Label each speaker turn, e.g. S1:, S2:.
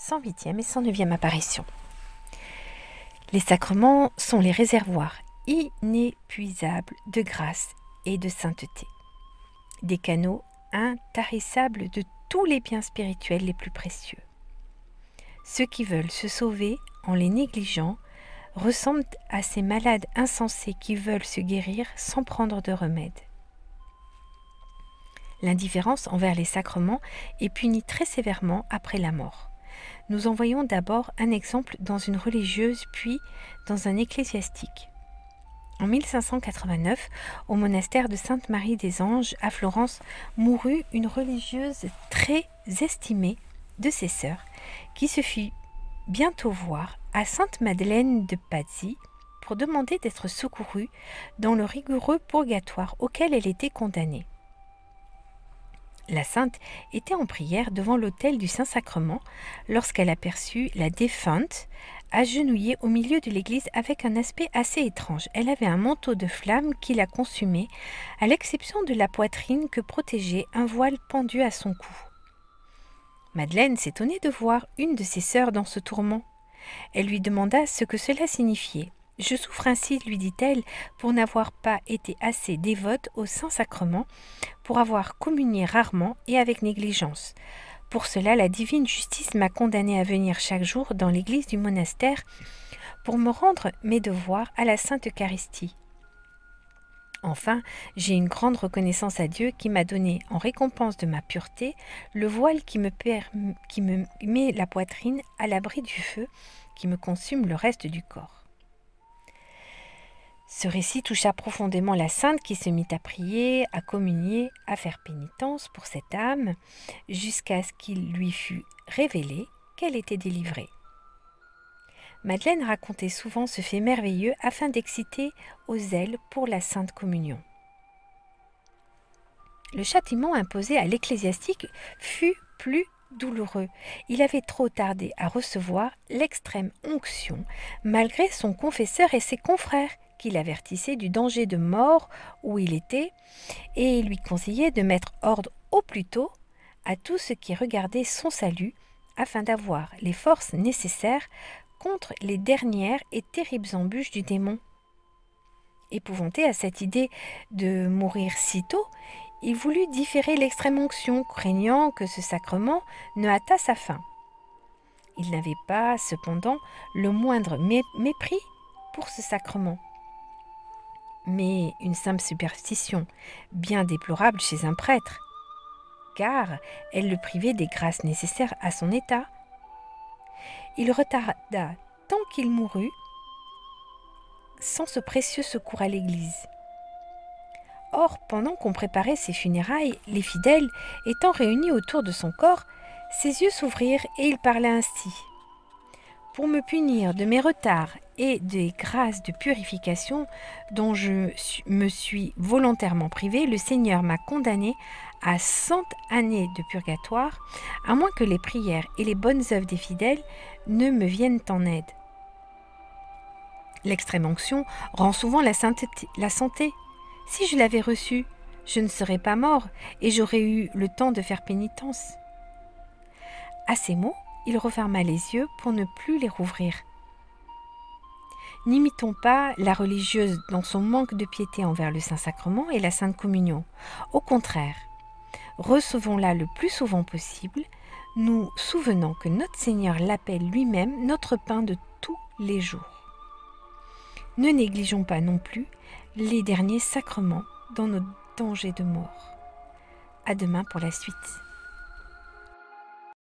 S1: 108e et 109e apparition. Les sacrements sont les réservoirs inépuisables de grâce et de sainteté, des canaux intarissables de tous les biens spirituels les plus précieux. Ceux qui veulent se sauver en les négligeant ressemblent à ces malades insensés qui veulent se guérir sans prendre de remède. L'indifférence envers les sacrements est punie très sévèrement après la mort. Nous en voyons d'abord un exemple dans une religieuse, puis dans un ecclésiastique. En 1589, au monastère de Sainte-Marie des Anges, à Florence, mourut une religieuse très estimée de ses sœurs, qui se fit bientôt voir à Sainte-Madeleine de Pazzi pour demander d'être secourue dans le rigoureux purgatoire auquel elle était condamnée. La sainte était en prière devant l'autel du Saint-Sacrement lorsqu'elle aperçut la défunte agenouillée au milieu de l'église avec un aspect assez étrange. Elle avait un manteau de flamme qui la consumait, à l'exception de la poitrine que protégeait un voile pendu à son cou. Madeleine s'étonnait de voir une de ses sœurs dans ce tourment. Elle lui demanda ce que cela signifiait. « Je souffre ainsi, lui dit-elle, pour n'avoir pas été assez dévote au Saint-Sacrement, pour avoir communié rarement et avec négligence. Pour cela, la divine justice m'a condamnée à venir chaque jour dans l'église du monastère pour me rendre mes devoirs à la Sainte Eucharistie. Enfin, j'ai une grande reconnaissance à Dieu qui m'a donné, en récompense de ma pureté, le voile qui me met la poitrine à l'abri du feu qui me consume le reste du corps. » Ce récit toucha profondément la sainte qui se mit à prier, à communier, à faire pénitence pour cette âme, jusqu'à ce qu'il lui fût révélé qu'elle était délivrée. Madeleine racontait souvent ce fait merveilleux afin d'exciter au zèle pour la Sainte Communion. Le châtiment imposé à l'ecclésiastique fut plus douloureux. Il avait trop tardé à recevoir l'extrême onction, malgré son confesseur et ses confrères, qui l'avertissait du danger de mort où il était et lui conseillait de mettre ordre au plus tôt à tout ce qui regardait son salut afin d'avoir les forces nécessaires contre les dernières et terribles embûches du démon. Épouvanté à cette idée de mourir si tôt, il voulut différer l'extrême onction, craignant que ce sacrement ne hâtât sa fin. Il n'avait pas, cependant, le moindre mépris pour ce sacrement, mais une simple superstition, bien déplorable chez un prêtre, car elle le privait des grâces nécessaires à son état. Il retarda tant qu'il mourut, sans ce précieux secours à l'Église. Or, pendant qu'on préparait ses funérailles, les fidèles, étant réunis autour de son corps, ses yeux s'ouvrirent et il parla ainsi. Pour me punir de mes retards et des grâces de purification dont je me suis volontairement privé, le Seigneur m'a condamné à 100 années de purgatoire, à moins que les prières et les bonnes œuvres des fidèles ne me viennent en aide. L'extrême onction rend souvent la santé. Si je l'avais reçue, je ne serais pas mort et j'aurais eu le temps de faire pénitence. À ces mots, il referma les yeux pour ne plus les rouvrir. N'imitons pas la religieuse dans son manque de piété envers le Saint-Sacrement et la Sainte Communion. Au contraire, recevons-la le plus souvent possible, nous souvenant que notre Seigneur l'appelle lui-même notre pain de tous les jours. Ne négligeons pas non plus les derniers sacrements dans nos dangers de mort. À demain pour la suite.